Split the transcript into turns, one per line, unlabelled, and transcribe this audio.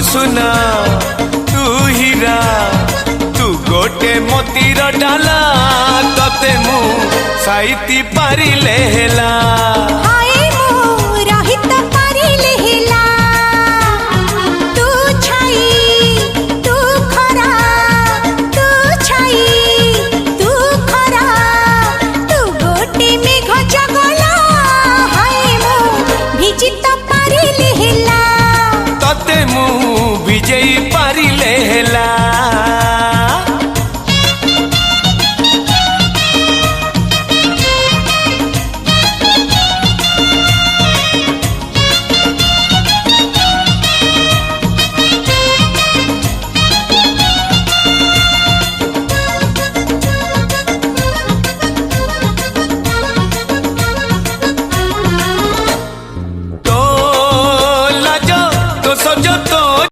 सुना तू हीरा तू गोटे मोतीर डाला तते मु साइती पारिले हेला तते मु विजयी पारिले हेला।